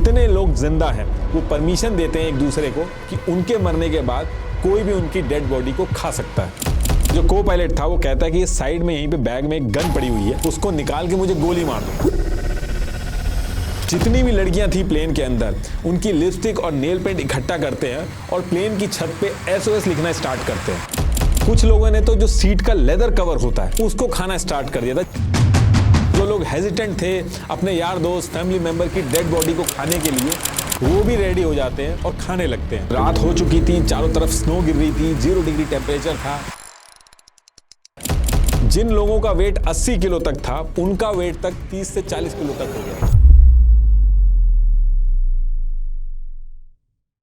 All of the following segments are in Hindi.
जितने लोग जिंदा हैं वो परमिशन देते हैं एक दूसरे को कि उनके मरने के बाद कोई भी उनकी डेड बॉडी को खा सकता है। जो को पायलट था वो कहता है कि ये साइड में यहीं पे बैग में एक गन पड़ी हुई है, उसको निकाल के मुझे गोली मार दो। जितनी भी लड़कियां थी प्लेन के अंदर उनकी लिपस्टिक और नेल पेंट इकट्ठा करते हैं और प्लेन की छत पे SOS लिखना स्टार्ट करते हैं। कुछ लोगों ने तो जो सीट का लेदर कवर होता है उसको खाना स्टार्ट कर दिया था। जो लोग हेजिटेंट थे अपने यार दोस्त फैमिली मेंबर की डेड बॉडी को खाने के लिए, वो भी रेडी हो जाते हैं और खाने लगते हैं। रात हो चुकी थी, चारों तरफ स्नो गिर रही थी, 0 डिग्री टेम्परेचर था। जिन लोगों का वेट 80 किलो तक था उनका वेट तक 30 से 40 किलो तक हो गया।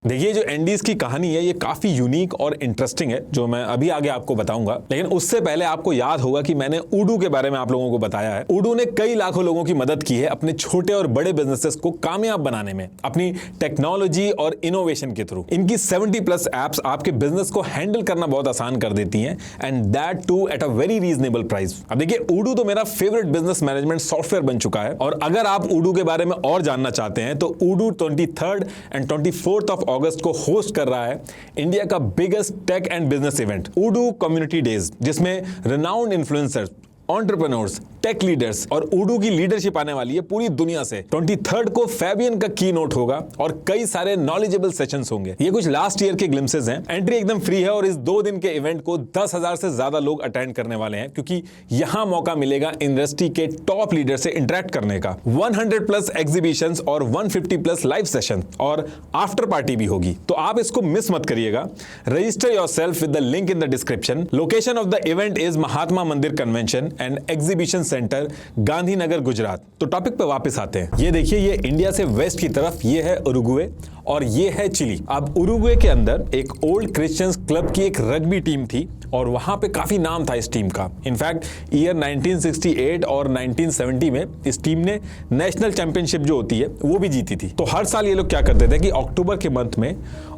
देखिए जो एंडीज की कहानी है ये काफी यूनिक और इंटरेस्टिंग है, जो मैं अभी आगे आपको बताऊंगा। लेकिन उससे पहले आपको याद होगा कि मैंने उडू के बारे में आप लोगों को बताया है। उडू ने कई लाखों लोगों की मदद की है अपने छोटे और बड़े बिजनेसेस को कामयाब बनाने में अपनी टेक्नोलॉजी और इनोवेशन के थ्रू। इनकी 70+ एप्स आपके बिजनेस को हैंडल करना बहुत आसान कर देती हैं, and that too at a very reasonable price. अब देखिए उडू तो मेरा फेवरेट बिजनेस मैनेजमेंट सॉफ्टवेयर बन चुका है, और अगर आप उडू के बारे में और जानना चाहते हैं तो उडू 23rd एंड 24th ऑफ अगस्त को होस्ट कर रहा है इंडिया का biggest tech and business event Odoo community days, जिसमें renowned influencers, entrepreneurs, tech leaders और उडू की लीडरशिप आने वाली है पूरी दुनिया से। 23rd को फैबियन का की नोट होगा और कई सारे नॉलेजेबल सेशंस होंगे। ये कुछ लास्ट ईयर के ग्लिम्सेस हैं। एंट्री एकदम फ्री है और इस 2 दिन के इवेंट को 10,000 से ज्यादा लोग अटेंड करने वाले हैं, क्योंकि यहां मौका मिलेगा इंडस्ट्री के टॉप लीडर से इंटरेक्ट करने का। 100+ एग्जीबिशंस और 150+ लाइव सेशन और आफ्टर पार्टी भी होगी, तो आप इसको मिस मत करिएगा। Register yourself with the link in the description. Location of the event is Mahatma Mandir convention and exhibition centre, Gandhinagar, Gujarat. तो टॉपिक पे वापस आते हैं। ये देखिए, ये इंडिया से वेस्ट की तरफ ये है उरुग्वे और ये है चिली। अब उरुग्वे के अंदर एक ओल्ड क्रिश्चियंस क्लब की एक रग्बी टीम थी और वहां पे काफी नाम था इस टीम का। इनफैक्ट ईयर 1968 और 1970 में इस टीम ने नेशनल चैंपियनशिप जो होती है वो भी जीती थी। तो हर साल ये लोग क्या करते थे कि अक्टूबर के मंथ में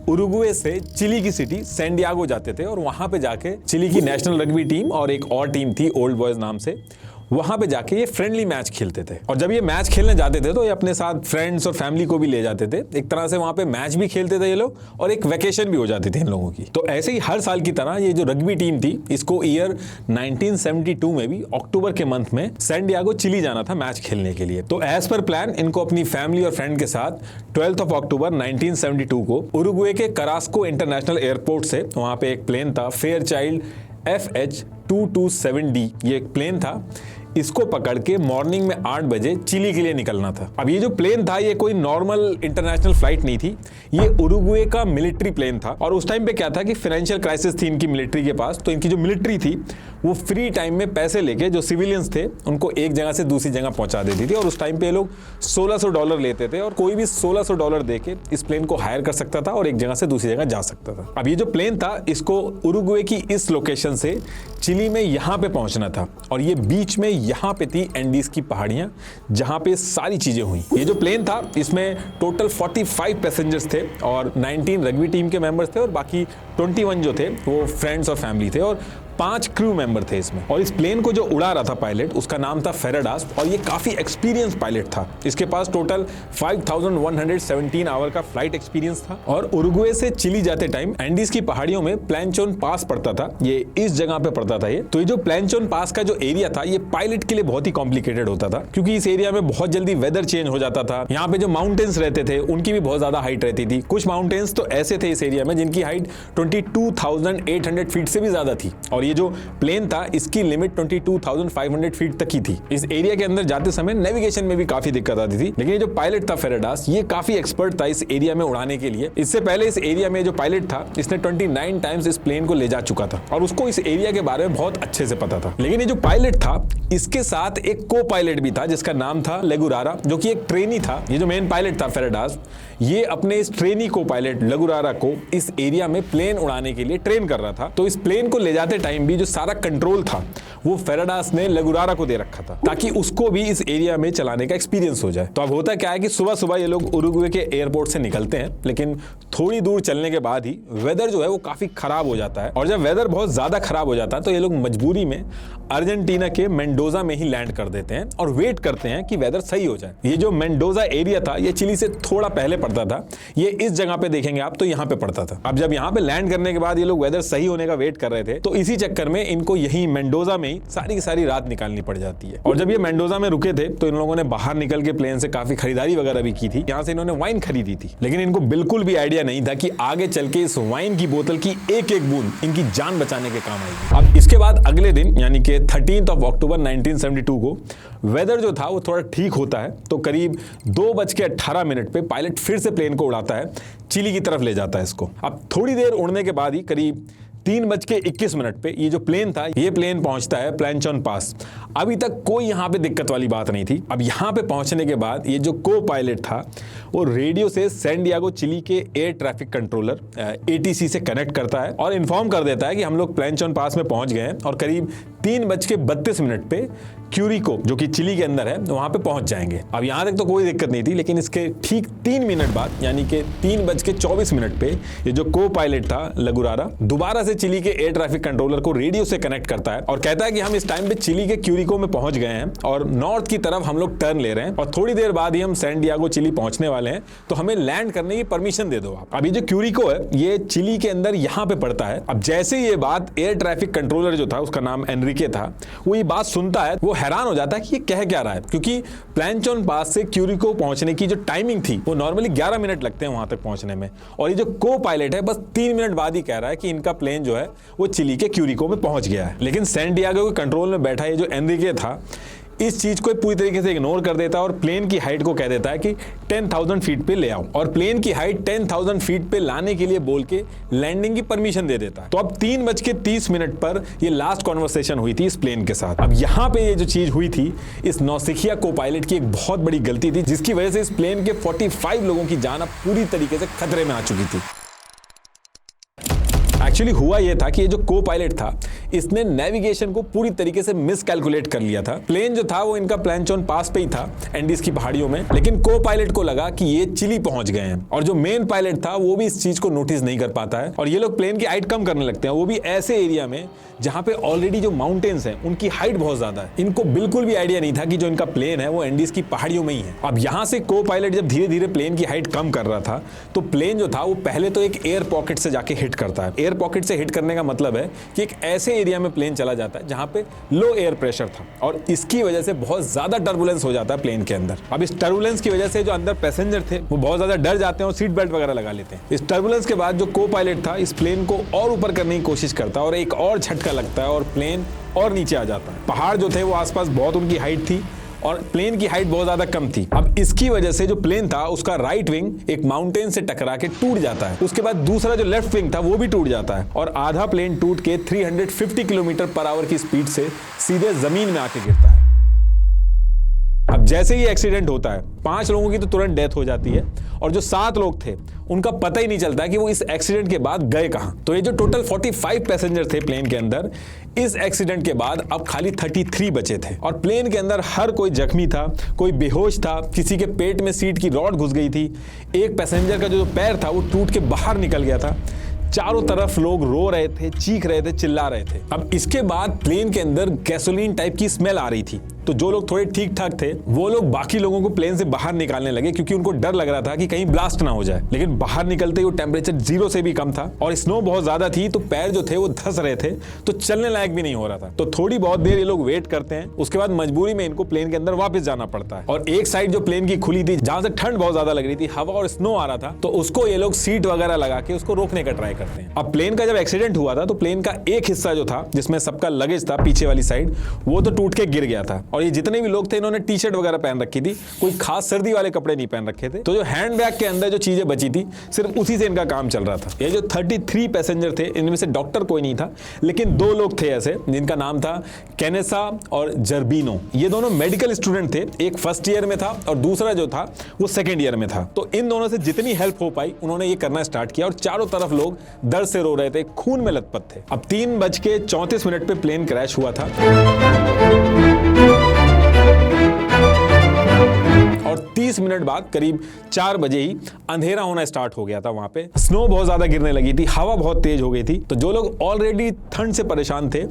उरुग्वे से चिली की सिटी सैन डिएगो जाते थे और वहां पे जाके चिली की नेशनल रग्बी टीम और एक और टीम थी ओल्ड बॉयज नाम से, वहां पे जाके ये फ्रेंडली मैच खेलते थे। और जब ये मैच खेलने जाते थे तो ये अपने साथ फ्रेंड्स और फैमिली को भी ले जाते थे। एक तरह से वहां पे मैच भी खेलते थे ये लोग और एक वेकेशन भी हो जाती थी इन लोगों की। तो ऐसे ही हर साल की तरह ये जो रग्बी टीम थी, इसको ईयर 1972 में भी अक्टूबर के मंथ में सैन डिएगो चिली जाना था मैच खेलने के लिए। तो एज पर प्लान इनको अपनी फैमिली और फ्रेंड के साथ 12 अक्टूबर 1972 को उरुग्वे के करास्को इंटरनेशनल एयरपोर्ट से, वहां पे एक प्लेन था फेयरचाइल्ड FH227D, ये एक प्लेन था, इसको पकड़ के मॉर्निंग में 8 बजे चिली के लिए निकलना था। अब ये जो प्लेन था ये कोई नॉर्मल इंटरनेशनल फ्लाइट नहीं थी, ये उरुग्वे का मिलिट्री प्लेन था। और उस टाइम पे क्या था कि फाइनेंशियल क्राइसिस थी इनकी मिलिट्री के पास, तो इनकी जो मिलिट्री थी वो फ्री टाइम में पैसे लेके जो सिविलियंस थे उनको एक जगह से दूसरी जगह पहुंचा देती थी। और उस टाइम पे लोग $1600 लेते थे और कोई भी $1600 देके इस प्लेन को हायर कर सकता था और एक जगह से दूसरी जगह जा सकता था। अब ये जो प्लेन था इसको उरुग्वे की इस लोकेशन से चिली में यहाँ पे पहुंचना था, और ये बीच में यहाँ पे थी एंडीज की पहाड़ियां जहां पे सारी चीजें हुई। ये जो प्लेन था इसमें टोटल 45 पैसेंजर्स थे और 19 रग्बी टीम के मेंबर्स थे और बाकी 21 जो थे वो फ्रेंड्स और फैमिली थे, और 5 क्रू मेंबर थे इसमें। और इस प्लेन को जो उड़ा रहा था पायलट, उसका नाम था फेराडास और ये काफी एक्सपीरियंस पायलट था। इसके पास टोटल 5117 आवर का फ्लाइट एक्सपीरियंस था। और उरुग्वे से चिली जाते टाइम एंडीज की पहाड़ियों में प्लेनचोन पास पड़ता था, ये इस जगह पे पड़ता था ये। तो ये जो प्लेनचोन पास का जो एरिया था ये पायलट के लिए बहुत ही कॉम्प्लिकेटेड होता था, क्योंकि इस एरिया में बहुत जल्दी वेदर चेंज हो जाता था। यहाँ पे जो माउंटेन्स रहते थे उनकी भी बहुत ज्यादा हाइट रहती थी। कुछ माउंटेन्स तो ऐसे थे इस एरिया में जिनकी हाइट 22,800 फीट से भी ज्यादा थी, और ये जो प्लेन था इसकी लिमिट 22,500 फीट तक ही थी। इस एरिया के अंदर जाते समय नेविगेशन में भी काफी दिक्कत आती थी। लेकिन ये जो पायलट था फेराडास, ये काफी एक्सपर्ट था इस एरिया में उड़ाने के लिए। इससे पहले इस एरिया में जो पायलट था इसने 29 टाइम्स इस प्लेन को ले जा चुका था और उसको इस एरिया के बारे में बहुत अच्छे से पता था। लेकिन ये जो पायलट था इसके साथ एक को पायलट भी था जिसका नाम था लगुरारा, जो कि एक ट्रेनी था। ये जो मेन पायलट था फेराडास, ये अपने इस ट्रेनी को पायलट लगुरारा को इस एरिया में प्लेन उड़ाने के लिए ट्रेन कर रहा था। तो इस प्लेन को ले जाते टाइम टाइम भी जो सारा कंट्रोल था वो फेराडास ने लगुरारा को दे रखा था ताकि उसको भी इस एरिया में चलाने का एक्सपीरियंस हो जाए। तो अब होता क्या है कि सुबह सुबह ये लोग उरुग्वे के एयरपोर्ट से निकलते हैं, लेकिन थोड़ी दूर चलने के बाद ही वेदर जो है वो काफी खराब हो जाता है, और जब वेदर बहुत ज्यादा खराब हो जाता है तो ये लोग मजबूरी में अर्जेंटीना के मेंडोजा में ही लैंड कर देते हैं और वेट करते हैं कि वेदर सही हो जाए। ये जो मेंडोजा एरिया था ये चिली से थोड़ा पहले पड़ता था, ये इस जगह पे देखेंगे आप तो यहाँ पे पड़ता था। अब जब यहाँ पे लैंड करने के बाद ये लोग वेदर सही होने का वेट कर रहे थे, तो इसी चक्कर में इनको यही मेंडोजा में ही सारी की सारी रात निकालनी पड़ जाती है। और जब ये मेंडोजा में रुके थे तो इन लोगों ने बाहर निकल के प्लेन से काफी खरीदारी वगैरह भी की थी, यहाँ से इन्होंने वाइन खरीदी थी, लेकिन इनको बिल्कुल भी आइडिया नहीं था कि आगे चल के इस वाइन की बोतल की एक एक बूंद इनकी जान बचाने के काम आएगी। अब इसके बाद अगले दिन यानी कि 13 अक्टूबर 1972 को वेदर जो था वो थोड़ा ठीक होता है, तो करीब 2:18 पे पायलट फिर से प्लेन को उड़ाता है, चिली की तरफ ले जाता है इसको। अब थोड़ी देर उड़ने के बाद ही करीब 3:21 पे ये जो प्लेन था ये प्लेन पहुंचता है प्लानचॉन पास। अभी तक कोई यहाँ पे दिक्कत वाली बात नहीं थी। अब यहाँ पे पहुंचने के बाद ये जो को पायलट था वो रेडियो से सैन डिएगो चिली के एयर ट्रैफिक कंट्रोलर ATC से कनेक्ट करता है और इन्फॉर्म कर देता है कि हम लोग प्लानचॉन पास में पहुंच गए हैं और करीब 3:32 पे क्यूरिको जो कि चिली के अंदर है वहां पे पहुंच जाएंगे। अब यहां तक तो कोई दिक्कत नहीं थी, लेकिन इसके ठीक 3 मिनट बाद यानी कि 3:24 पे ये जो को पायलट था लगुरारा दोबारा से चिली के एयर ट्रैफिक कंट्रोलर को रेडियो से कनेक्ट करता है और कहता है कि हम इस टाइम पे चिली के क्यूरिको में पहुंच गए हैं और नॉर्थ की तरफ हम लोग टर्न ले रहे हैं और थोड़ी देर बाद ही हम सैन डिएगो चिली पहुंचने वाले हैं, तो हमें लैंड करने की परमिशन दे दो आप। अब ये जो क्यूरिको है ये चिली के अंदर यहाँ पे पड़ता है। अब जैसे ये बात एयर ट्रैफिक कंट्रोलर जो था उसका नाम एनरिके था, वो ये बात सुनता है, वो हैरान हो जाता है कि ये कह क्या रहा है, क्योंकि प्लानचॉन पास से क्यूरिको पहुंचने की जो टाइमिंग थी वो नॉर्मली 11 मिनट लगते हैं वहां तक पहुंचने में, और ये जो को पायलट है बस 3 मिनट बाद ही कह रहा है कि इनका प्लेन जो है वो चिली के क्यूरिको में पहुंच गया है। लेकिन सैन डिएगो के कंट्रोल में बैठा ये जो एनरिके था इस चीज को पूरी तरीके से इग्नोर कर देता है और प्लेन की हाइट को कह देता है कि 10,000 फीट पे ले आओ, और प्लेन की हाइट 10,000 फीट पे लाने के लिए बोल के लैंडिंग की परमिशन दे देता है। तो अब 3:30 पर ये लास्ट कॉन्वर्सेशन हुई थी इस प्लेन के साथ। अब यहाँ पे ये जो चीज हुई थी इस नौसिखिया को पायलट की एक बहुत बड़ी गलती थी, जिसकी वजह से इस प्लेन के 45 लोगों की जान अब पूरी तरीके से खतरे में आ चुकी थी। एक्चुअली हुआ यह था कि ये जो को पायलट था इसने नेविगेशन को पूरी तरीके से मिसकैलकुलेट कर लिया था। प्लेन जो था वो इनका प्लानचॉन पास पे ही था एंडीज की पहाड़ियों में, लेकिन को पायलट को लगा कि ये चिली पहुंच गए हैं, और जो मेन पायलट था वो भी इस चीज को नोटिस नहीं कर पाता है और ये लोग प्लेन की हाइट कम करने लगते हैं, वो भी ऐसे एरिया में जहां पे ऑलरेडी जो माउंटेन्स हैं उनकी हाइट बहुत ज्यादा है। इनको बिल्कुल भी आइडिया नहीं था कि जो इनका प्लेन है वो एंडीज की पहाड़ियों में ही है। अब यहां से को पायलट जब धीरे धीरे प्लेन की हाइट कम कर रहा था तो प्लेन जो था वो पहले तो एक एयर पॉकेट से जाके हिट करता है। एयर पॉकेट से हिट करने का मतलब है कि एक ऐसे एरिया में प्लेन चला जाता है जहां पे लो एयर प्रेशर था, और इसकी वजह से बहुत ज्यादा टर्बुलेंस हो जाता है प्लेन के अंदर। अब इस टर्बुलेंस की वजह से जो अंदर पैसेंजर थे वो बहुत ज्यादा डर जाते हैं और सीट बेल्ट वगैरह लगा लेते हैं। इस टर्बुलेंस के बाद जो को पायलट था इस प्लेन को और ऊपर करने की कोशिश करता है और एक और झटका लगता है और प्लेन और नीचे आ जाता है। पहाड़ जो थे वो आसपास बहुत उनकी हाइट थी और प्लेन की हाइट बहुत ज्यादा कम थी। अब इसकी वजह से जो प्लेन था उसका राइट विंग एक माउंटेन से टकरा के टूट जाता है। उसके बाद दूसरा जो लेफ्ट विंग था वो भी टूट जाता है और आधा प्लेन टूट के 350 किलोमीटर पर आवर की स्पीड से सीधे जमीन में आके गिरता है। अब जैसे ही एक्सीडेंट होता है 5 लोगों की तो तुरंत डेथ हो जाती है और जो 7 लोग थे उनका पता ही नहीं चलता कि वो इस एक्सीडेंट के बाद गए कहां। तो ये जो टोटल 45 पैसेंजर थे प्लेन के अंदर, इस एक्सीडेंट के बाद अब खाली 33 बचे थे और प्लेन के अंदर हर कोई जख्मी था, कोई बेहोश था, किसी के पेट में सीट की रॉड घुस गई थी, एक पैसेंजर का जो पैर था वो टूट के बाहर निकल गया था। चारों तरफ लोग रो रहे थे, चीख रहे थे, चिल्ला रहे थे। अब इसके बाद प्लेन के अंदर गैसोलीन टाइप की स्मेल आ रही थी, तो जो लोग थोड़े ठीक ठाक थे वो लोग बाकी लोगों को प्लेन से बाहर निकालने लगे क्योंकि उनको डर लग रहा था कि कहीं ब्लास्ट ना हो जाए। लेकिन बाहर निकलते ही वो टेम्परेचर 0 से भी कम था और स्नो बहुत ज्यादा थी, तो पैर जो थे वो धंस रहे थे, तो चलने लायक भी नहीं हो रहा था। तो थोड़ी बहुत देर ये लोग वेट करते हैं, उसके बाद मजबूरी में इनको प्लेन के अंदर वापस जाना पड़ता है। और एक साइड जो प्लेन की खुली थी जहां से ठंड बहुत ज्यादा लग रही थी, हवा और स्नो आ रहा था, तो उसको ये लोग सीट वगैरह लगा के उसको रोकने का ट्राई करते हैं। अब प्लेन का जब एक्सीडेंट हुआ था तो प्लेन का एक हिस्सा जो था जिसमें सबका लगेज था पीछे वाली साइड, वो तो टूट के गिर गया था और ये जितने भी लोग थे इन्होंने टी शर्ट वगैरह पहन रखी थी, कोई खास सर्दी वाले कपड़े नहीं पहन रखे थे। तो जो हैंड बैग के अंदर जो चीजें बची थी सिर्फ उसी से इनका काम चल रहा था। ये जो 33 पैसेंजर थे इनमें से डॉक्टर कोई नहीं था, लेकिन 2 लोग थे ऐसे जिनका नाम था केनेसा और जर्बिनो। ये दोनों मेडिकल स्टूडेंट थे, एक फर्स्ट ईयर में था और दूसरा जो था वो सेकेंड ईयर में था। तो इन दोनों से जितनी हेल्प हो पाई उन्होंने ये करना स्टार्ट किया और चारों तरफ लोग दर्द से रो रहे थे, खून में लथपथ थे। अब 3:34 पे प्लेन क्रैश हुआ था और 30 मिनट बाद करीब 4 बजे ही अंधेरा होना स्टार्ट हो गया था। वहां पे स्नो बहुत ज्यादा गिरने लगी थी, हवा बहुत तेज हो गई थी। तो जो लोग ऑलरेडी ठंड से परेशान थे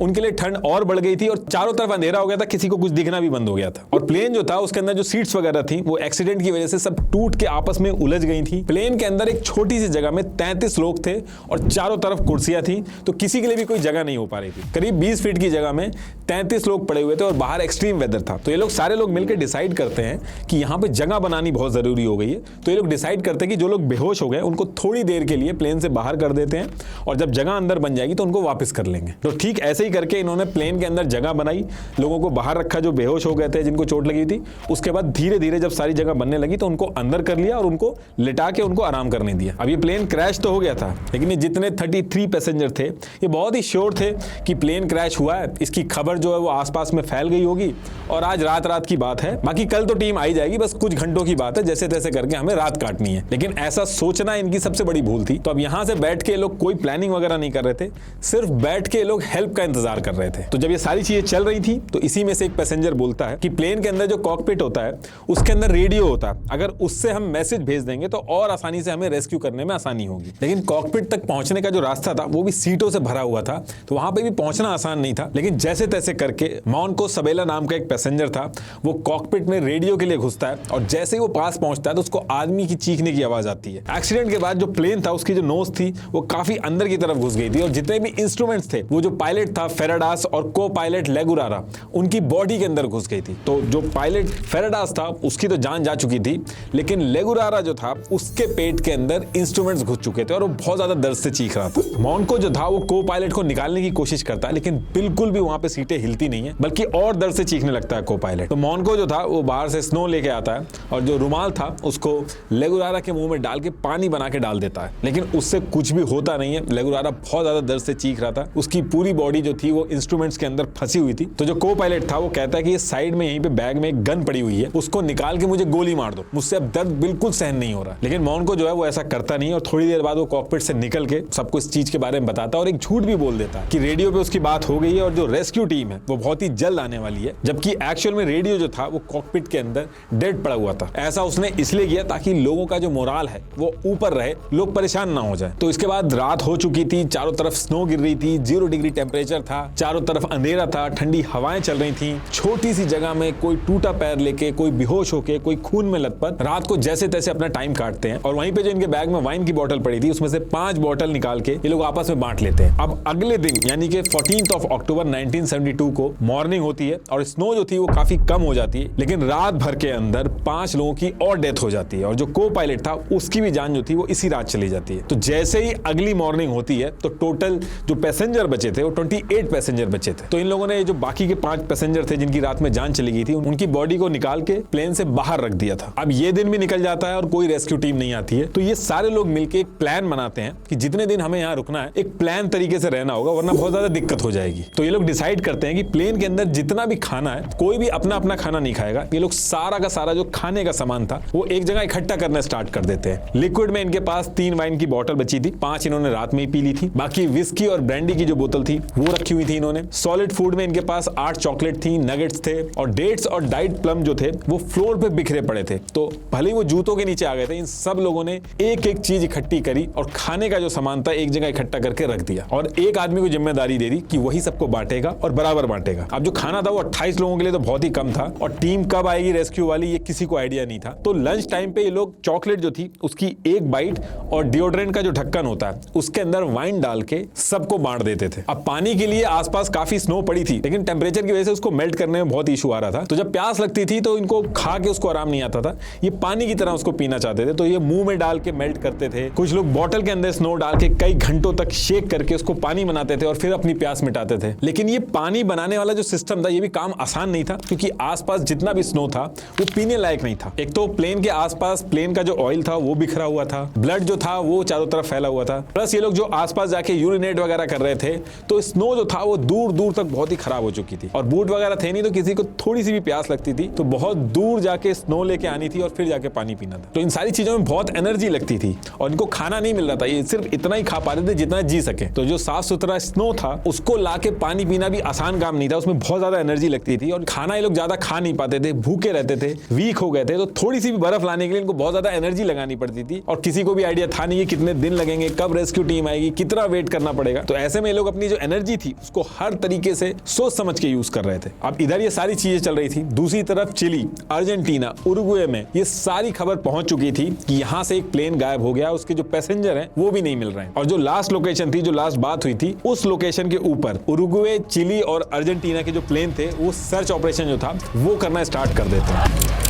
उनके लिए ठंड और बढ़ गई थी और चारों तरफ अंधेरा हो गया था, किसी को कुछ दिखना भी बंद हो गया था। और प्लेन जो था उसके अंदर जो सीट्स वगैरह थी वो एक्सीडेंट की वजह से सब टूट के आपस में उलझ गई थी। प्लेन के अंदर एक छोटी सी जगह में 33 लोग थे और चारों तरफ कुर्सियां थी, तो किसी के लिए भी कोई जगह नहीं हो पा रही थी। करीब 20 फीट की जगह में 33 लोग पड़े हुए थे और बाहर एक्सट्रीम वेदर था। तो ये लोग सारे लोग मिलकर डिसाइड करते हैं कि यहाँ पे जगह बनानी बहुत जरूरी हो गई है। तो ये लोग डिसाइड करते हैं कि जो लोग बेहोश हो गए उनको थोड़ी देर के लिए प्लेन से बाहर कर देते हैं और जब जगह अंदर बन जाएगी तो उनको वापस कर लेंगे। तो ठीक ऐसे ही करके इन्होंने प्लेन के अंदर जगह बनाई, लोगों को बाहर रखा जो बेहोश हो गए थे, जिनको चोट लगी थी। उसके बाद धीरे धीरे जब सारी जगह बनने लगी तो उनको अंदर कर लिया और उनको लिटा के उनको आराम करने दिया। अब ये प्लेन क्रैश तो हो गया था, लेकिन ये जितने 33 पैसेंजर थे ये बहुत ही श्योर थे कि प्लेन क्रैश हुआ है, इसकी खबर जो है वो आसपास में फैल गई होगी और आज रात की बात है। बाकी कल तो टीम आई जाएगी, बस कुछ घंटों की बात है, जैसे तैसे करके हमें रात काटनी है। लेकिन ऐसा सोचना इनकी सबसे बड़ी भूल थी। तो अब यहां से बैठ के लोग कोई प्लानिंग वगैरह नहीं कर रहे थे, सिर्फ बैठ के लोग हेल्प का इंतजार कर रहे थे। तो जब ये सारी चीजें चल रही थी तो इसी में से एक पैसेंजर बोलता है कि प्लेन के अंदर जो कॉकपिट होता है उसके अंदर रेडियो होता है, अगर उससे हम मैसेज भेज देंगे तो और आसानी से हमें रेस्क्यू करने में आसानी होगी। लेकिन कॉकपिट तक पहुंचने का जो रास्ता था वो भी सीटों से भरा हुआ था, तो वहां पे भी पहुंचना आसान नहीं था। लेकिन जैसे तैसे करके मोनको सबेला नाम का एक पैसेंजर था, वो कॉकपिट में रेडियो के लिए घुसता है और जैसे ही वो पास पहुंचता है तो उसको आदमी की चीखने की आवाज आती है। एक्सीडेंट के बाद जो प्लेन था उसकी जो नोज थी वो काफी अंदर की तरफ घुस गई थी और जितने भी इंस्ट्रूमेंट्स थे, वो जो पायलट था फेराडास और को पायलट लेगुरारा, उनकी बॉडी के अंदर घुस गई थी। तो जो पायलट फेराडास था उसकी तो जान जा चुकी थी, लेकिन लेगुरारा जो था उसके पेट के अंदर इंस्ट्रूमेंट्स घुस चुके थे और वो बहुत ज्यादा दर्द से चीख रहा था। मोनको जो था वो को पायलट को निकालने की कोशिश करता है, लेकिन बिल्कुल भी वहां पे सीटें हिलती नहीं है, बल्कि और दर्द से चीखने लगता है को पायलट। तो मोनको जो था वो बाहर से स्नो लेके आता है और जो रुमाल था उसको लेगुरारा के मुंह में डाल के पानी बना के डाल देता है, लेकिन उससे कुछ भी होता नहीं है। लेगुरारा बहुत ज्यादा दर्द से चीख रहा था, उसकी पूरी बॉडी जो थी वो इंस्ट्रूमेंट्स के अंदर फंसी हुई थी। तो जो को पायलट था वो कहता है कि ये साइड में यहीं पे बैग में एक गन पड़ी हुई है, उसको निकाल के मुझे गोली मार दो, मुझसे अब दर्द बिल्कुल सहन नहीं हो रहा। लेकिन मोनको जो है वो ऐसा करता नहीं और थोड़ी देर बाद वो कॉकपिट से निकल के सबको इस चीज के बारे में बताता है और एक झूठ भी बोल देता है कि रेडियो पे उसकी बात हो गई है और जो रेस्क्यू टीम है वो बहुत ही जल्द आने वाली है, जबकि एक्चुअल में रेडियो जो था वो कॉकपिट के अंदर डेड पड़ा हुआ था। ऐसा उसने इसलिए किया ताकि लोगों का जो मोराल है वो ऊपर रहे, लोग परेशान ना हो जाए। तो इसके बाद रात हो चुकी थी, चारों तरफ स्नो गिर रही थी, 0 डिग्री टेम्परेचर था, चारों तरफ अंधेरा था, ठंडी हवाएं चल रही थी। छोटी सी जगह में कोई टूटा पैर लेके, कोई बेहोश होके, कोई खून में लथपथ रात को जैसे तैसे अपना टाइम काटते हैं। और वहीं पे जो इनके बैग में वाइन की बोतल पड़ी थी उसमें से 5 बोतल निकाल के ये लोग आपस में बांट लेते हैं। अब अगले दिन यानी कि 14 अक्टूबर 1972 को मॉर्निंग होती है और स्नो जो थी वो काफी कम हो जाती है, लेकिन रात भर के अंदर 5 लोगों की और डेथ हो जाती है और जो को पायलट था उसकी भी जान जो थी वो इसी रात चली जाती है। तो जैसे ही अगली मॉर्निंग होती है तो टोटल जो पैसेंजर बचे थे वो 28 पैसेंजर बचे थे। तो इन लोगों ने जो बाकी के 5 पैसेंजर थे जिनकी रात में जान चली गई थी उनकी बॉडी को निकाल के प्लेन से बाहर रख दिया था। अब ये दिन भी निकल जाता है और कोई रेस्क्यू टीम नहीं आती है। तो ये सारे लोग मिलकर एक प्लान बनाते हैं कि जितने दिन हमें यहाँ रुकना है एक प्लान तरीके से रहना होगा, वरना बहुत ज्यादा दिक्कत हो जाएगी। तो ये लोग डिसाइड करते हैं कि प्लेन के अंदर जितना भी खाना है कोई भी अपना अपना खाना नहीं खाएगा। ये लोग सारा का सारा जो खाने का सामान था वो एक जगह इकट्ठा करना स्टार्ट कर देते हैं। लिक्विड में इनके पास 3 वाइन की बोतल बची थी, 5 इन्होंने रात में ही पी ली थी। बाकी विस्की और ब्रांडी की जो बोतल थी वो रखी हुई थी इन्होंने। सॉलिड फूड में इनके पास 8 चॉकलेट थी, नगेट्स थे और डेट्स और डाइट प्लम जो थे वो फ्लोर पे बिखरे पड़े थे। तो भले ही वो जूतों के नीचे आ गए थे, इन सब लोगों ने एक एक चीज इकट्ठी करी और खाने का जो सामान था एक जगह इकट्ठा करके रख दिया और एक आदमी को जिम्मेदारी दे दी कि वही सबको बांटेगा और बराबर बांटेगा। अब जो खाना था वो 28 लोगों के लिए तो बहुत ही कम था और टीम कब आएगी रेस्क्यू वाली ये किसी को आइडिया नहीं था। तो लंच टाइम पे ये लोग चॉकलेट जो थी उसकी एक बाइट और डिओड्रेंट का जो ढक्कन होता है उसके अंदर वाइन डाल के सबको बांट देते थे। अब पानी के लिए आसपास काफी स्नो पड़ी थी, लेकिन टेम्परेचर की वजह से उसको मेल्ट करने में बहुत इशू आ रहा था। तो जब प्यास लगती थी तो इनको खा के उसको आराम नहीं आता था, ये पानी की तरह उसको पीना चाहते थे, तो ये मुंह में डाल के मेल्ट करते थे। कुछ लोग बॉटल के अंदर स्नो डाल के कई घंटों तक शेक करके उसको पानी बनाते थे और फिर अपनी प्यास मिटाते थे। लेकिन ये पानी बनाने वाला जो सिस्टम था ये भी काम आसान नहीं था, क्योंकि आसपास जितना भी स्नो था वो पीने लायक नहीं था। एक तो प्लेन के आसपास प्लेन का जो ऑयल था वो बिखरा हुआ था, ब्लड जो था वो चारों तरफ फैला हुआ था, प्लस ये लोग जो आसपास जाके यूरिनेट वगैरह कर रहे थे तो स्नो जो था वो दूर दूर तक बहुत ही खराब हो चुकी थी। और बूट वगैरह थे नहीं, तो किसी को थोड़ी सी भी प्यास लगती थी तो बहुत दूर जाके स्नो लेके आनी थी और फिर जाके पानी पीना था। तो इन सारी चीजों में बहुत एनर्जी लगती थी और इनको खाना नहीं मिल रहा था, ये सिर्फ इतना ही खा पा रहे थे जितना जी सके। तो जो साफ सुथरा स्नो था उसको लाके पानी पीना भी आसान काम नहीं था, उसमें बहुत ज्यादा एनर्जी लगती थी और खाना ये लोग ज्यादा खा नहीं पाते थे, भूखे रहते थे, वीक हो गए थे। तो थोड़ी सी भी बर्फ लाने के लिए इनको बहुत ज्यादा एनर्जी लगानी पड़ती थी और किसी को भी आइडिया था नहीं कि कितने दिन लगेंगे, कब रेस्क्यू टीम आएगी, कितना वेट करना पड़ेगा। तो ऐसे में ये लोग अपनी जो एनर्जी थी उसको हर तरीके से सोच समझ के यूज कर रहे थे। अब इधर ये सारी चीजें चल रही थी, दूसरी तरफ चिली, अर्जेंटीना, उरुग्वे में ये सारी खबर पहुंच चुकी थी कि यहां से एक प्लेन गायब हो गया, उसके जो पैसेंजर हैं वो भी नहीं मिल रहे हैं। और जो लास्ट लोकेशन थी, जो लास्ट बात हुई थी, उस लोकेशन के ऊपर उरुग्वे, चिली और अर्जेंटीना के जो प्लेन थे वो सर्च ऑपरेशन जो था वो करना स्टार्ट कर देते हैं।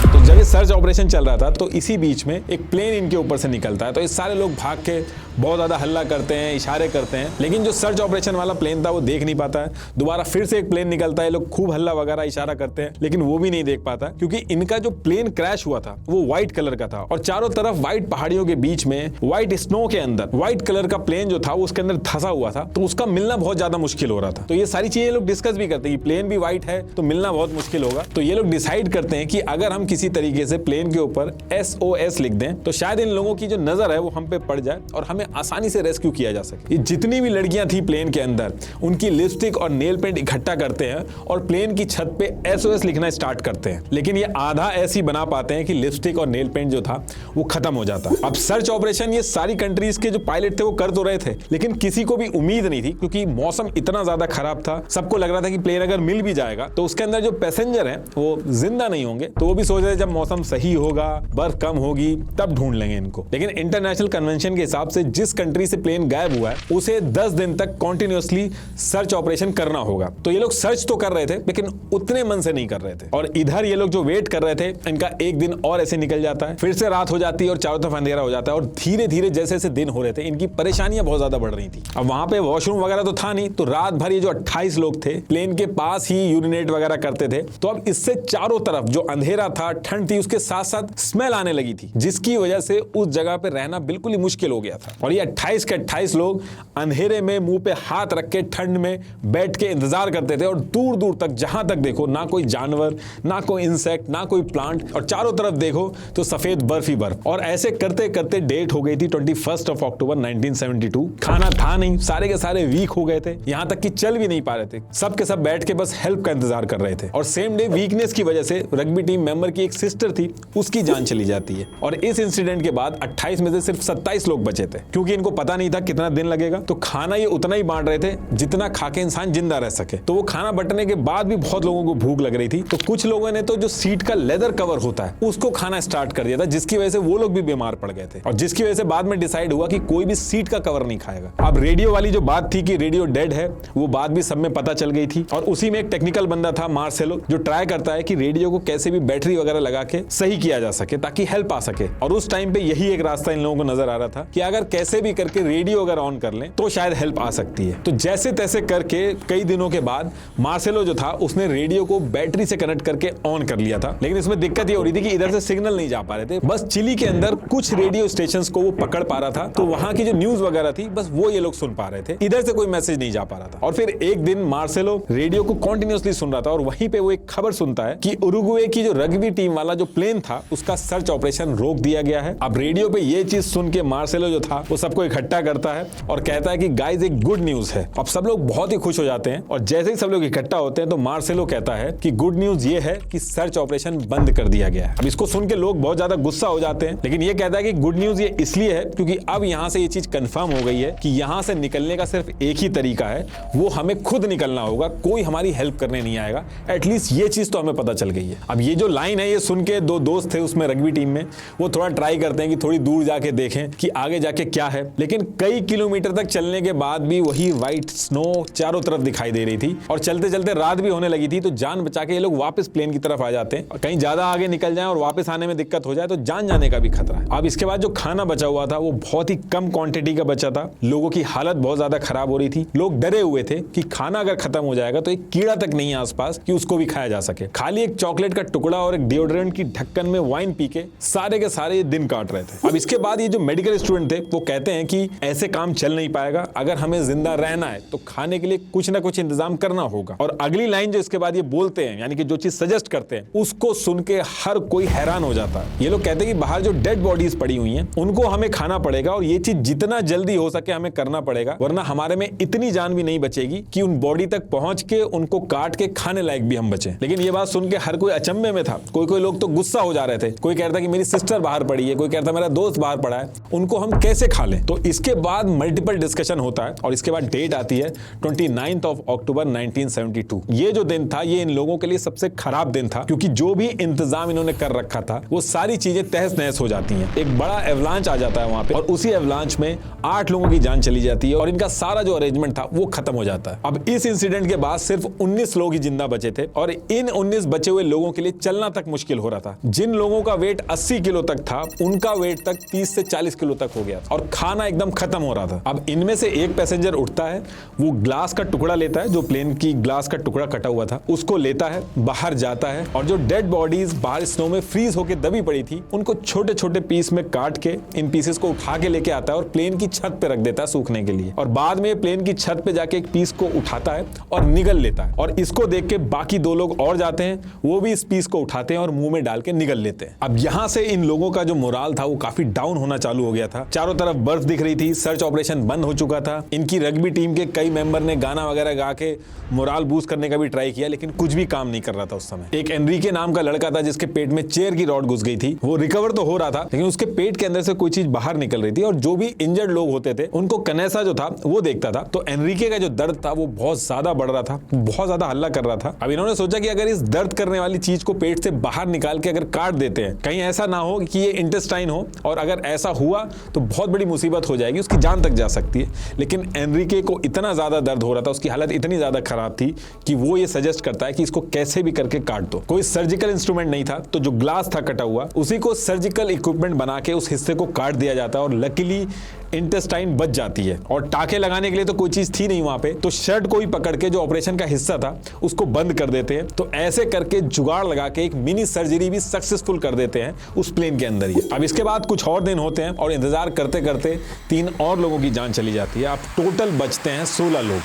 तो जब ये सर्च ऑपरेशन चल रहा था तो इसी बीच में एक प्लेन इनके ऊपर से निकलता है, तो ये सारे लोग भाग के बहुत ज्यादा हल्ला करते हैं, इशारे करते हैं, लेकिन जो सर्च ऑपरेशन वाला प्लेन था वो देख नहीं पाता है। दोबारा फिर से एक प्लेन निकलता है, लोग खूब हल्ला वगैरह इशारा करते हैं, लेकिन वो भी नहीं देख पाता, क्योंकि इनका जो प्लेन क्रैश हुआ था वो व्हाइट कलर का था और चारों तरफ व्हाइट पहाड़ियों के बीच में व्हाइट स्नो के अंदर व्हाइट कलर का प्लेन जो था वो उसके अंदर धंसा हुआ था, तो उसका मिलना बहुत ज्यादा मुश्किल हो रहा था। तो ये सारी चीजें लोग डिस्कस भी करते हैं कि प्लेन भी व्हाइट है तो मिलना बहुत मुश्किल होगा। तो ये लोग डिसाइड करते हैं कि अगर हम किसी तरीके से प्लेन के ऊपर SOS लिख दें तो शायद इन लोगों की जो नजर है वो हम पे पड़ जाए और हमें आसानी से रेस्क्यू किया जा सके। ये जितनी भी लड़कियां थी प्लेन के अंदर उनकी लिपस्टिक और नेल पेंट इकट्ठा करते हैं और प्लेन की छत पे SOS लिखना स्टार्ट करते हैं, लेकिन ये आधा ऐसी बना पाते हैं कि लिपस्टिक और नेल पेंट जो था वो खत्म हो जाता। अब सर्च ऑपरेशन ये सारी कंट्रीज के जो पायलट थे वो कर तो रहे थे, लेकिन किसी को भी उम्मीद नहीं थी, क्योंकि मौसम इतना ज्यादा खराब था। सबको लग रहा था कि प्लेन अगर मिल भी जाएगा तो उसके अंदर जो पैसेंजर हैं वो जिंदा नहीं होंगे, तो वो भी सोच रहे थे जब मौसम सही होगा, बर्फ कम होगी, तब ढूंढ लेंगे इनको। लेकिन इंटरनेशनल कन्वेंशन के हिसाब से जिस कंट्री से प्लेन गायब हुआ है उसे 10 दिन तक कॉन्टिन्यूअसली सर्च ऑपरेशन करना होगा। तो ये लोग सर्च तो कर रहे थे लेकिन उतने मन से नहीं कर रहे थे। और इधर ये लोग जो वेट कर रहे थे इनका एक दिन और ऐसे निकल जाता है, फिर से रात हो जाती है और चारों तरफ अंधेरा हो जाता है और धीरे धीरे जैसे जैसे दिन हो रहे थे इनकी परेशानियां बहुत ज्यादा बढ़ रही थी। अब वहां पे वॉशरूम वगैरह तो था नहीं, तो रात भर ये जो 28 लोग थे प्लेन के पास ही यूरिनेट वगैरह करते थे। तो अब इससे चारों तरफ जो अंधेरा था, ठंड थी, उसके साथ साथ स्मेल आने लगी थी, जिसकी वजह से उस जगह पे रहना बिल्कुल ही मुश्किल हो गया था। और ये 28 के 28 लोग अंधेरे में मुंह पे हाथ रख के ठंड में बैठ के इंतजार करते थे और दूर दूर तक जहां तक देखो ना कोई जानवर, ना कोई इंसेक्ट, ना कोई प्लांट, और चारों तरफ देखो तो सफेद बर्फ ही बर्फ। और ऐसे करते करते डेट हो गई थी 21 अक्टूबर 1972। खाना था नहीं, सारे के सारे वीक हो गए थे, यहां तक कि चल भी नहीं पा रहे थे। सब के सब बैठ के बस हेल्प का इंतजार कर रहे थे। और सेम डे वीकनेस की वजह से रग्बी टीम मेंबर की एक सिस्टर थी, उसकी जान चली जाती है। और इस इंसिडेंट के बाद 28 में से सिर्फ 27 लोग बचे थे, क्योंकि इनको पता नहीं था कितना दिन लगेगा। तो खाना ये उतना ही बांट रहे थे जितना खा के इंसान जिंदा रह सके। तो वो खाना बंटने के बाद भी बहुत लोगों को भूख लग रही थी, तो कुछ लोगों ने तो जो सीट का लेदर कवर होता है उसको खाना स्टार्ट कर दिया था, जिसकी वजह से वो लोग भी बीमार पड़ गए थे। और जिसकी वजह से बाद में डिसाइड हुआ कि कोई भी सीट का कवर नहीं खाएगा। अब रेडियो वाली जो बात थी कि रेडियो डेड है, वो बात भी सब में पता चल गई थी। और उसी में एक टेक्निकल बंदा था मार्सेलो, जो ट्राई करता है कि रेडियो को कैसे भी बैटरी वगैरह लगा के सही किया जा सके ताकि हेल्प आ सके। और उस टाइम पे यही एक रास्ता इन लोगों को नजर आ रहा था कि अगर कैसे भी करके रेडियो अगर ऑन कर लें तो शायद हेल्प आ सकती है। तो जैसे तैसे करके कई दिनों के बाद मार्सेलो जो था उसने रेडियो को बैटरी से कनेक्ट करके ऑन कर लिया था। लेकिन इसमें दिक्कत ये हो रही थी कि इधर से सिग्नल नहीं जा पा रहे थे। बस चिली के अंदर कुछ रेडियो स्टेशंस को वो पकड़ पा रहा था, तो वहां की जो न्यूज वगैरह थी बस वो ये लोग सुन पा रहे थे, इधर से कोई मैसेज नहीं जा पा रहा था। और फिर एक दिन मार्सेलो रेडियो को कंटिन्यूअसली सुन रहा था और वहीं पे वो एक खबर सुनता है कि उरुग्वे की जो रग्बी टीम वाला जो प्लेन था उसका सर्च ऑपरेशन रोक दिया गया है। अब रेडियो पे ये चीज सुन के मार्सेलो जो था वो सबको इकट्ठा करता है और कहता है कि गाइस एक गुड न्यूज है। अब सब लोग बहुत ही खुश हो जाते हैं और जैसे ही सब लोग इकट्ठा होते हैं तो मार्सेलो कहता है कि गुड न्यूज ये है कि सर्च ऑपरेशन बंद कर दिया गया है। अब इसको सुन के लोग बहुत ज्यादा गुस्सा हो जाते हैं, लेकिन ये कहता है कि गुड न्यूज ये इसलिए है क्योंकि अब यहां से ये चीज कंफर्म हो गई है कि यहां से निकलने का सिर्फ एक ही तरीका है, वो हमें खुद निकलना होगा, कोई हमारी हेल्प करने नहीं आएगा। एटलीस्ट ये चीज तो हमें पता चल गई है। अब ये जो लाइन है ये सुन के दो दोस्त थे उसमें रग्बी टीम में, वो थोड़ा ट्राई करते हैं कि थोड़ी दूर जाके देखें कि आगे जाके क्या है, लेकिन कई किलोमीटर तक चलने के बाद भी वही व्हाइट स्नो चारों तरफ दिखाई दे रही थी और चलते चलते रात भी होने लगी थी। तो जान बचा के ये लोग वापस प्लेन की तरफ आ जाते हैं। कहीं ज्यादा आगे निकल जाए और वापस आने में दिक्कत हो जाए तो जान जाने का भी खतरा है। अब इसके बाद जो खाना बचा हुआ था वो बहुत ही कम क्वांटिटी का बचा था। लोगों की हालत बहुत ज्यादा खराब हो रही थी। लोग डरे हुए थे कि खाना अगर खत्म हो जाएगा तो एक कीड़ा तक नहीं है आसपास कि उसको भी खाया जा सके। खाली एक चॉकलेट का टुकड़ा और एक डिओड्रेंट की ढक्कन में वाइन पी के सारे के सारे दिन काट रहे थे। अब इसके बाद ये जो मेडिकल स्टूडेंट थे वो कहते हैं कि ऐसे काम चल नहीं पाएगा, अगर हमें जिंदा रहना है तो खाने के लिए कुछ ना कुछ इंतजाम करना होगा। और अगली लाइन जो इसके बाद ये बोलते हैं, यानी कि जो चीज सजेस्ट करते हैं, उसको सुन के हर कोई हैरान हो जाता है। ये लोग कहते हैं कि बाहर जो डेड बॉडीज पड़ी हुई हैं उनको हमें खाना पड़ेगा और ये चीज जितना जल्दी हो सके हमें करना पड़ेगा, वरना हमारे में इतनी जान भी नहीं बचेगी कि उन बॉडी तक पहुंच के उनको काट के खाने लायक भी हम बचे। लेकिन ये बात सुन के हर कोई अचंभे में था। कोई लोग तो गुस्सा हो जा रहे थे। कोई कहता कि मेरी सिस्टर बाहर पड़ी है, कोई कहता मेरा दोस्त बाहर पड़ा है, उनको हम कैसे खा लें। तो इसके बाद मल्टीपल डिस्कशन होता है और इसके बाद डेट आती है 29 अक्टूबर 1972। ये जो दिन था ये इन लोगों के लिए सबसे खराब दिन था, क्योंकि जो भी इंतजाम इन्होंने कर रखा था वो सारी चीजें तहस नहस हो जाती हैं। एक बड़ा एवलांच आ जाता है वहां पे और उसी एवलांच में 8 लोगों की जान चली जाती है और इनका सारा जो अरेंजमेंट था वो खत्म हो जाता है। अब इस इंसिडेंट के बाद सिर्फ 19 लोग ही जिंदा बचे थे और इन 19 बचे हुए लोगों के लिए चलना तक मुश्किल हो रहा था। जिन लोगों का वेट 80 किलो तक था उनका वेट तक 30 से 40 किलो तक हो गया और खाना एकदम खत्म हो रहा था। अब इनमें से एक पैसेंजर उठता है, वो ग्लास का टुकड़ा लेता है, जो प्लेन की ग्लास का टुकड़ा कटा हुआ था उसको लेता है, बाहर जाता है और जो डेड बॉडीज बाहर स्नो में फ्रीज होकर दबी पड़ी थी उनको छोटे छोटे पीस में काट के इन पीसेस को उठा के लेके आता है और प्लेन की छत पे रख देता है सूखने के लिए। और बाद में प्लेन की छत पे जाके एक पीस को उठाता है और निगल लेता है और इसको देख के बाकी 2 लोग और जाते हैं, वो भी इस पीस को उठाते हैं और मुंह में डाल के निगल लेते हैं। अब यहां से इन लोगों का जो मोराल था वो काफी डाउन होना चालू हो गया था। चारों तरफ बर्फ दिख रही थी, सर्च ऑपरेशन बंद हो चुका था। इनकी रग्बी टीम के कई मेंबर ने गाना वगैरह गा के मोराल बूस्ट करने का भी ट्राई किया, लेकिन कुछ भी काम नहीं कर रहा था उस समय। एक एनरिके नाम का लड़का था जिसके पेट में चेयर की रॉड घुस गई थी, वो रिकवर तो हो रहा था लेकिन उसके पेट के अंदर से कोई चीज बाहर निकल रही थी और जो भी इंजर्ड लोग होते थे उनको कनेसा जो था वो देखता था। तो एनरिके का जो दर्द था वो बहुत ज्यादा बढ़ रहा था, बहुत ज्यादा हल्ला कर रहा था। अब इन्होंने सोचा कि अगर इस दर्द करने वाली चीज को पेट से बाहर निकाल के अगर काट देते हैं, कहीं ऐसा ना हो कि ये इंटेस्टाइन हो और अगर ऐसा हुआ तो बहुत बड़ी मुसीबत हो जाएगी, उसकी जान तक जा सकती है। लेकिन एनरिके को इतना ज्यादा दर्द हो रहा था, उसकी हालत इतनी ज्यादा खराब थी कि वो ये सजेस्ट करता है कि इसको कैसे भी करके काट दो। कोई सर्जिकल इंस्ट्रूमेंट नहीं था, तो जो ग्लास था कटा हुआ उसी को सर्जिकल इक्विपमेंट बना के उस हिस्से को काट दिया जाता है और लकीली इंटेस्टाइन बच जाती है। और टाके लगाने के लिए तो कोई चीज थी नहीं वहां पे, तो शर्ट को ही पकड़ के जो ऑपरेशन का हिस्सा था उसको बंद कर देते हैं। तो ऐसे करके जुगाड़ लगा के एक मिनी सर्जरी भी सक्सेसफुल कर देते हैं उस प्लेन के अंदर ही। अब इसके बाद कुछ और दिन होते हैं और इंतजार करते करते 3 और लोगों की जान चली जाती है। अब टोटल बचते हैं 16 लोग।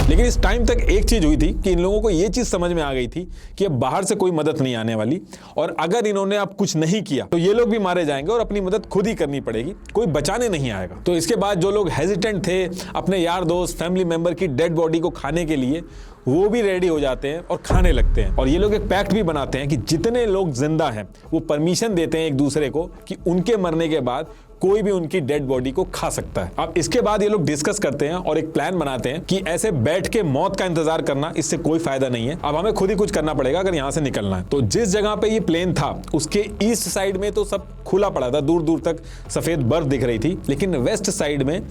लेकिन इस टाइम तक एक चीज हुई थी कि इन लोगों को ये चीज समझ में आ गई थी कि अब बाहर से कोई मदद नहीं आने वाली और अगर इन्होंने अब कुछ नहीं किया तो ये लोग भी मारे जाएंगे और अपनी मदद खुद ही करनी पड़ेगी, कोई बचाने नहीं आएगा। तो इसके बाद जो लोग हेजिटेंट थे अपने यार दोस्त फैमिली मेंबर की डेड बॉडी को खाने के लिए, वो भी रेडी हो जाते हैं और खाने लगते हैं। और ये लोग एक पैक्ट भी बनाते हैं कि जितने लोग जिंदा हैं वो परमिशन देते हैं एक दूसरे को कि उनके मरने के बाद कोई भी उनकी डेड बॉडी को खा सकता है। अब इसके बाद ये लोग डिस्कस करते हैं और एक प्लान बनाते हैं कि ऐसे बैठ के मौत का इंतजार करना, इससे कोई फायदा नहीं है, अब हमें खुद ही कुछ करना पड़ेगा अगर यहां से निकलना है। तो जिस जगह पे ये प्लेन था उसके ईस्ट साइड में तो सब खुला पड़ा था, दूर दूर तक सफेद बर्फ दिख रही थी, लेकिन वेस्ट साइड में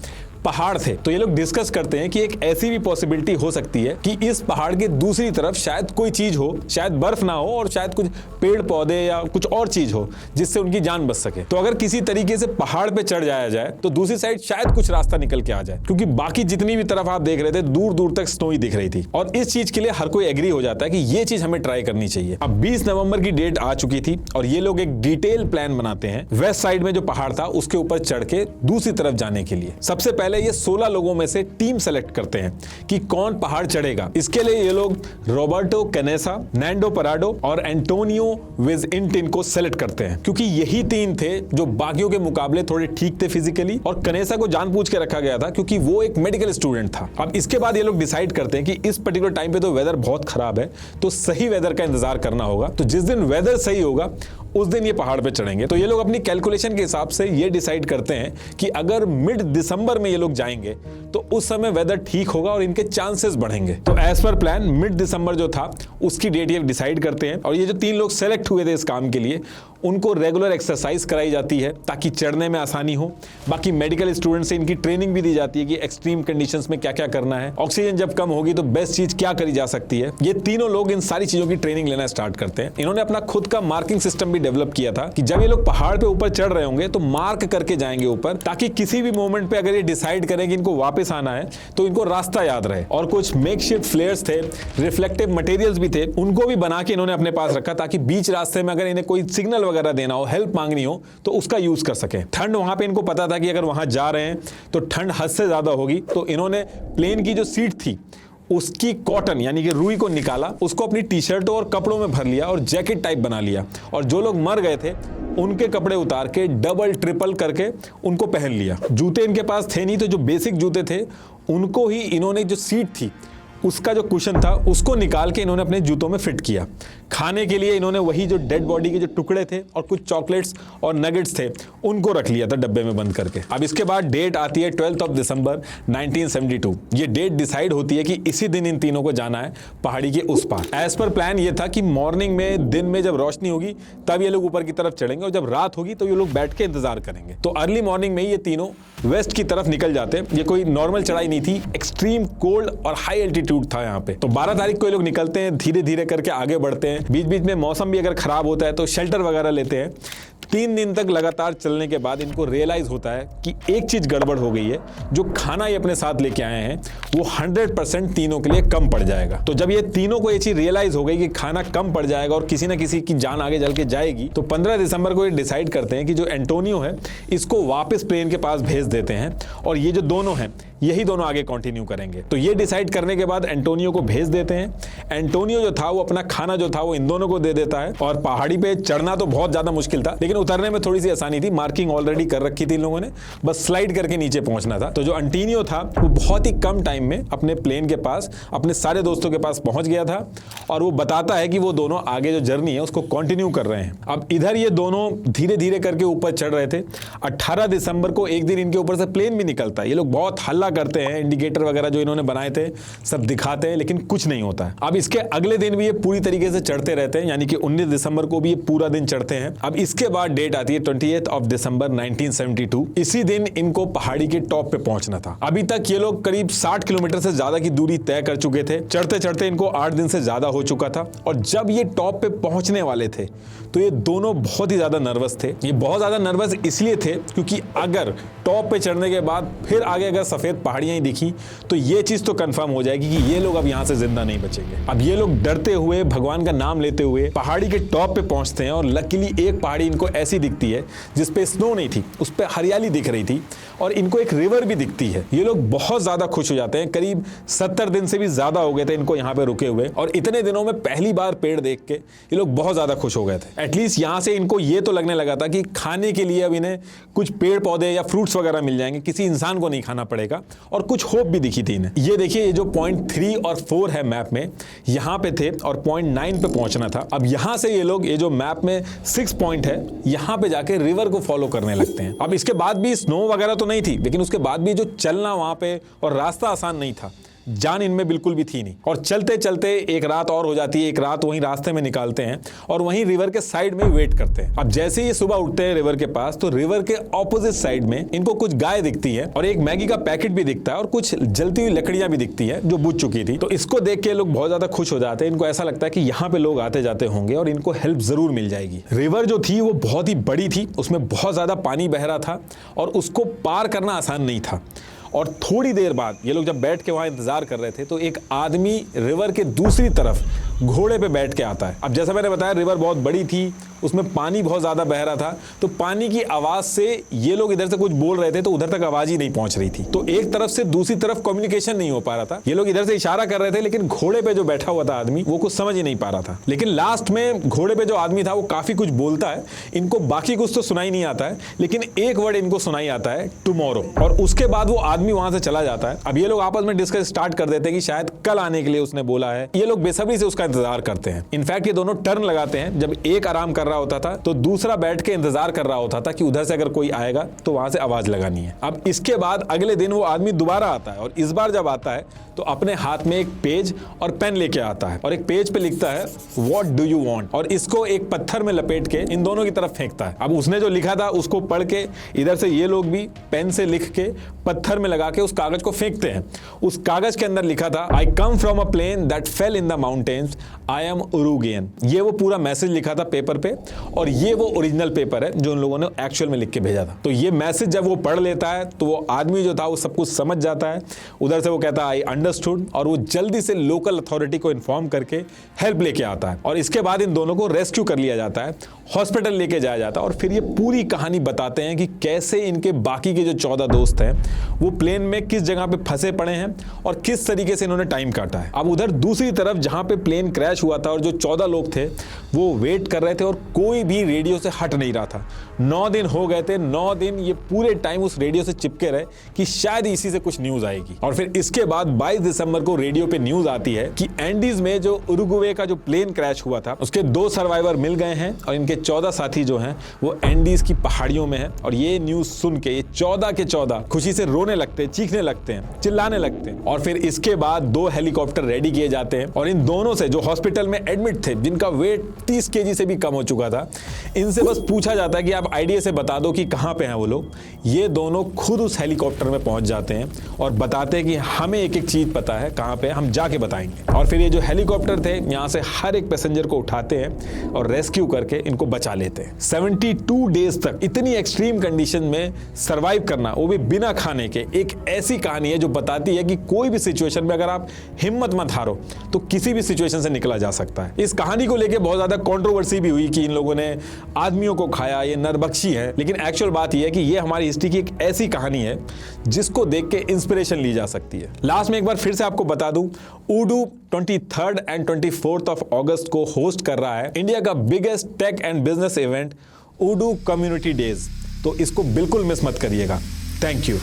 पहाड़ थे। तो ये लोग डिस्कस करते हैं कि एक ऐसी भी पॉसिबिलिटी हो सकती है कि इस पहाड़ के दूसरी तरफ शायद कोई चीज हो, शायद बर्फ ना हो और शायद कुछ पेड़ पौधे या कुछ और चीज हो जिससे उनकी जान बच सके। तो अगर किसी तरीके से पहाड़ पे चढ़ जाया जाए तो दूसरी साइड शायद कुछ रास्ता निकल के आ जाए, क्योंकि बाकी जितनी भी तरफ आप देख रहे थे दूर दूर तक स्नो ही दिख रही थी। और इस चीज के लिए हर कोई एग्री हो जाता है कि ये चीज हमें ट्राई करनी चाहिए। अब 20 नवंबर की डेट आ चुकी थी और ये लोग एक डिटेल प्लान बनाते हैं वेस्ट साइड में जो पहाड़ था उसके ऊपर चढ़ के दूसरी तरफ जाने के लिए। सबसे पहले पहले ये 16 लोगों में से टीम सेलेक्ट करते हैं कि कौन पहाड़ चढ़ेगा। इसके लिए ये लोग रॉबर्टो कैनेसा, नैंडो पराडो और एंटोनियो विज़इंटिन को सेलेक्ट करते हैं, क्योंकि यही 3 थे जो बाकियों के मुकाबले थोड़े ठीक थे फिजिकली। और कैनेसा को जानबूझ के रखा गया था क्योंकि वो एक मेडिकल स्टूडेंट था। अब इसके बाद ये लोग डिसाइड करते हैं कि इस पर्टिकुलर टाइम पे तो वेदर बहुत खराब है, तो सही वेदर का इंतजार करना होगा। तो जिस दिन वेदर सही होगा उस दिन ये पहाड़ पे चढ़ेंगे। तो ये लोग अपनी कैलकुलेशन के हिसाब से ये डिसाइड करते हैं कि अगर मिड दिसंबर में ये लोग जाएंगे तो उस समय वेदर ठीक होगा और इनके चांसेस बढ़ेंगे। तो एज पर प्लान मिड दिसंबर जो था उसकी डेट ये डिसाइड करते हैं। और ये जो 3 लोग सेलेक्ट हुए थे इस काम के लिए, उनको रेगुलर एक्सरसाइज कराई जाती है ताकि चढ़ने में आसानी हो। बाकी मेडिकल स्टूडेंट से इनकी ट्रेनिंग भी दी जाती है कि एक्सट्रीम कंडीशंस में क्या क्या करना है, ऑक्सीजन जब कम होगी तो बेस्ट चीज क्या करी जा सकती है। ये तीनों लोग इन सारी चीजों की ट्रेनिंग लेना स्टार्ट करते हैं। इन्होंने अपना खुद का मार्किंग सिस्टम भी डेवलप किया था कि जब ये लोग पहाड़ पे ऊपर चढ़ रहे होंगे तो मार्क करके जाएंगे ऊपर, ताकि किसी भी मोमेंट पे अगर ये डिसाइड करें कि इनको वापस आना है तो इनको रास्ता याद रहे। और कुछ मेकशिफ्ट फ्लेयर्स थे, रिफ्लेक्टिव मटेरियल्स भी थे, उनको भी बना के इन्होंने अपने पास रखा ताकि बीच रास्ते में अगर इन्हें कोई सिग्नल वगैरह देना हो, हेल्प मांगनी हो, तो उसका यूज कर सके। ठंड वहां पे इनको पता था कि अगर वहां जा रहे हैं तो ठंड हद से ज्यादा होगी, तो इन्होंने प्लेन की जो सीट थी उसकी कॉटन यानी कि रुई को निकाला, उसको अपनी टी शर्टों और कपड़ों में भर लिया और जैकेट टाइप बना लिया। और जो लोग मर गए थे उनके कपड़े उतार के डबल ट्रिपल करके उनको पहन लिया। जूते इनके पास थे नहीं, तो जो बेसिक जूते थे उनको ही इन्होंने, जो सीट थी उसका जो कुशन था उसको निकाल के इन्होंने अपने जूतों में फिट किया। खाने के लिए इन्होंने वही जो डेड बॉडी के जो टुकड़े थे और कुछ चॉकलेट्स और नगेट्स थे उनको रख लिया था डब्बे में बंद करके। अब इसके बाद डेट आती है 12 दिसंबर 1972। ये डेट डिसाइड होती है कि इसी दिन इन तीनों को जाना है पहाड़ी के उस पार। एज पर प्लान ये था कि मॉर्निंग में, दिन में जब रोशनी होगी तब ये लोग ऊपर की तरफ चढ़ेंगे और जब रात होगी तो ये लोग बैठ के इंतजार करेंगे। तो अर्ली मॉर्निंग में ही ये तीनों वेस्ट की तरफ निकल जाते। ये कोई नॉर्मल चढ़ाई नहीं थी, एक्सट्रीम कोल्ड और हाई एल्टीट्यूड था यहाँ पे। तो 12 तारीख को ये लोग निकलते हैं, धीरे धीरे करके आगे बढ़ते हैं। बीच बीच में मौसम भी अगर खराब होता है तो शेल्टर वगैरह लेते हैं। 3 दिन तक लगातार चलने के बाद इनको रियलाइज होता है कि एक चीज गड़बड़ हो गई है। जो खाना ये अपने साथ लेके आए हैं वो 100% तीनों के लिए कम पड़ जाएगा। तो जब ये तीनों को ये चीज रियलाइज हो गई कि खाना कम पड़ जाएगा और किसी ना किसी की जान आगे चल के जाएगी, तो 15 दिसंबर को ये डिसाइड करते हैं कि जो एंटोनियो है इसको वापस प्लेन के पास भेज देते हैं और ये जो दोनों हैं यही दोनों आगे कंटिन्यू करेंगे। तो ये डिसाइड करने के बाद एंटोनियो को भेज देते हैं। एंटोनियो जो था वो अपना खाना जो था वो इन दोनों को दे देता है। और पहाड़ी पे चढ़ना तो बहुत ज्यादा मुश्किल था, लेकिन उतरने में थोड़ी सी आसानी थी। मार्किंग ऑलरेडी कर रखी थी इन लोगों ने, बस स्लाइड करके नीचे पहुंचना था। तो जो एंटोनियो था वो बहुत ही कम टाइम में अपने प्लेन के पास, अपने सारे दोस्तों के पास पहुंच गया था और वो बताता है कि वो दोनों आगे जो जर्नी है उसको कंटिन्यू कर रहे हैं। अब इधर ये दोनों धीरे धीरे करके ऊपर चढ़ रहे थे। 18 दिसंबर को एक दिन इनके ऊपर से प्लेन भी निकलता है। ये लोग बहुत हल्ला करते हैं, इंडिकेटर वगैरह जो इन्होंने बनाए थे सब दिखाते हैं, लेकिन कुछ नहीं होता है। अब इसके अगले दिन भी ये पूरी तरीके से चढ़ते रहते हैं, यानी कि 19 दिसंबर को भी ये पूरा दिन चढ़ते हैं। अब इसके बाद डेट आती है 28 दिसंबर 1972। इसी दिन इनको पहाड़ी के टॉप पे पहुंचना था। अभी तक ये लोग करीब 60 किलोमीटर से ज्यादा की दूरी तय कर चुके थे। चढ़ते चढ़ते इनको 8 दिन से ज्यादा हो चुका था। और जब ये टॉप पे पहुंचने वाले थे तो ये दोनों बहुत ही ज्यादा नर्वस थे। ये बहुत ज्यादा नर्वस इसलिए थे क्योंकि अगर टॉप पे चढ़ने के बाद फिर आगे अगर सफेद पहाड़ियां ही दिखी तो ये चीज तो कंफर्म हो जाएगी कि ये लोग अब यहां से जिंदा नहीं बचेंगे। अब ये लोग डरते हुए, भगवान का नाम लेते हुए पहाड़ी के टॉप पे पहुंचते हैं। और लकीली एक पहाड़ी इनको ऐसी दिखती है जिसपे स्नो नहीं थी, उस पे हरियाली दिख रही थी और इनको एक रिवर भी दिखती है। ये लोग बहुत ज्यादा खुश हो जाते हैं। करीब 70 दिन से भी ज्यादा हो गए थे इनको यहाँ पे रुके हुए और इतने दिनों में पहली बार पेड़ देख के ये लोग बहुत ज्यादा खुश हो गए थे। एटलीस्ट यहाँ से इनको ये तो लगने लगा था कि खाने के लिए अब इन्हें कुछ पेड़ पौधे या फ्रूट्स वगैरह मिल जाएंगे, किसी इंसान को नहीं खाना पड़ेगा। और कुछ होप भी दिखी थी इन्हें। ये देखिए, ये जो पॉइंट 3 और 4 है मैप में, यहाँ पे थे और पॉइंट 9 पे पहुंचना था। अब यहाँ से ये लोग, ये जो मैप में 6 पॉइंट है, यहाँ पे जाके रिवर को फॉलो करने लगते हैं। अब इसके बाद भी स्नो वगैरह तो नहीं थी, लेकिन उसके बाद भी जो चलना वहां पे और रास्ता आसान नहीं था, जान इनमें बिल्कुल भी थी नहीं। और चलते चलते एक रात और हो जाती है। एक रात वहीं रास्ते में निकालते हैं और वहीं रिवर के साइड में वेट करते हैं। अब जैसे ही सुबह उठते हैं रिवर के पास, तो रिवर के ऑपोजिट साइड में इनको कुछ गाय दिखती है और एक मैगी का पैकेट भी दिखता है और कुछ जलती हुई लकड़ियां भी दिखती है जो बुझ चुकी थी। तो इसको देख के लोग बहुत ज्यादा खुश हो जाते हैं। इनको ऐसा लगता है कि यहाँ पे लोग आते जाते होंगे और इनको हेल्प जरूर मिल जाएगी। रिवर जो थी वो बहुत ही बड़ी थी, उसमें बहुत ज्यादा पानी बह रहा था और उसको पार करना आसान नहीं था। और थोड़ी देर बाद ये लोग जब बैठ के वहां इंतजार कर रहे थे तो एक आदमी रिवर के दूसरी तरफ घोड़े पे बैठ के आता है। अब जैसा मैंने बताया, रिवर बहुत बड़ी थी उसमें पानी बहुत ज्यादा बह रहा था, तो पानी की आवाज से ये लोग इधर से कुछ बोल रहे थे तो उधर तक आवाज ही नहीं पहुंच रही थी। तो एक तरफ से दूसरी तरफ कम्युनिकेशन नहीं हो पा रहा था। ये लोग इधर से इशारा कर रहे थे लेकिन घोड़े पे जो बैठा हुआ था आदमी वो कुछ समझ ही नहीं पा रहा था। लेकिन लास्ट में घोड़े पे जो आदमी था वो काफी कुछ बोलता है, इनको बाकी कुछ तो सुनाई नहीं आता है, लेकिन एक वर्ड इनको सुनाई आता है, टुमारो। और उसके बाद वो आदमी वहां से चला जाता है। अब ये लोग आपस में डिस्कस स्टार्ट कर देते हैं कि शायद कल आने के लिए उसने बोला है। ये लोग बेसब्री से उसका इंतजार करते हैं। इनफैक्ट ये दोनों टर्न लगाते हैं, जब एक आराम कर रहा होता था तो दूसरा बैठ के इंतजार कर रहा होता था कि उधर से अगर कोई आएगा तो वहां से आवाज लगानी है। अब इसके बाद अगले दिन वो आदमी दोबारा आता है और इस बार जब आता है तो अपने हाथ में एक पेज और पेन लेके आता है और एक पेज पे लिखता है व्हाट डू यू वांट, और इसको एक पत्थर में लपेट के इन दोनों की तरफ फेंकता है। अब उसने जो लिखा था उसको पढ़ के इधर से ये लोग भी पेन से लिख के पत्थर में लगा के उस कागज को फेंकते हैं। उस कागज के अंदर लिखा था I come from a plane that fell in the mountains, I am Uruguayan. ये वो पूरा मैसेज लिखा था पेपर पे और ये वो ओरिजिनल पेपर है जो उन लोगों ने एक्चुअल में लिख के भेजा था। तो ये मैसेज जब वो पढ़ लेता है तो वो आदमी जो था वो सब कुछ समझ जाता है। उधर से वो कहता है आई अंडरस्टूड और वो जल्दी से लोकल अथॉरिटी को इन्फॉर्म करके हेल्प लेके आता है। और इसके बाद इन दोनों को रेस्क्यू कर लिया जाता है, हॉस्पिटल लेके जाया जाता है और फिर ये पूरी कहानी बताते हैं कि कैसे इनके बाकी के जो 14 दोस्त हैं वो प्लेन में किस जगह पे फंसे पड़े हैं और किस तरीके से इन्होंने टाइम काटा है। अब उधर दूसरी तरफ जहां पे प्लेन क्रैश हुआ था और जो 14 लोग थे वो वेट कर रहे थे और कोई भी रेडियो से हट नहीं रहा था। 9 दिन हो गए थे, 9 दिन ये पूरे टाइम उस रेडियो से चिपके रहे कि शायद इसी से कुछ न्यूज आएगी। और फिर इसके बाद 22 दिसंबर को रेडियो पे न्यूज आती है कि एंडीज में जो उरुग्वे का जो प्लेन क्रैश हुआ था उसके 2 सर्वाइवर मिल गए हैं और इनके 14 साथी जो हैं वो एंडीज की पहाड़ियों में हैं। और ये न्यूज सुन के ये 14 के 14 खुशी से रोने लगते हैं, चीखने लगते हैं, चिल्लाने लगते हैं। और फिर इसके बाद 2 हेलीकॉप्टर रेडी किए जाते हैं और इन दोनों से जो हॉस्पिटल में एडमिट थे, जिनका वेट 30 केजी से भी कम हो चुका था, इनसे बस पूछा जाता है कि आप आइडिया से बता दो कि कहां पे हैं वो लोग। ये दोनों खुद उस हेलीकॉप्टर में पहुंच जाते हैं और बताते हैं कि हमें एक एक चीज पता है, कहां पे हम जाके बताएंगे। और फिर ये जो हेलीकॉप्टर थे यहां से हर एक पैसेंजर को उठाते हैं और रेस्क्यू करके इनको बचा लेते हैं। 72 डेज तक इतनी एक्सट्रीम कंडीशन में सरवाइव करना, वो भी बिना खाने के, एक ऐसी कहानी है जो बताती है कि कोई भी सिचुएशन में अगर आप हिम्मत मत हारो तो किसी भी सिचुएशन से निकला जा सकता है। इस कहानी को लेकर बहुत ज्यादा कंट्रोवर्सी भी हुई कि इन लोगों ने आदमियों को खाया, ये नरबख्शी है, लेकिन एक्चुअल बात यह है कि ये हमारी हिस्ट्री की एक ऐसी कहानी है जिसको देख के इंस्पिरेशन ली जा सकती है। लास्ट में एक बार फिर से आपको बता दूं, ऊडू 23rd एंड 24th ऑफ अगस्त को होस्ट कर रहा है इंडिया का biggest tech and business event Odoo community days. तो इसको बिल्कुल मिस मत करिएगा। Thank you.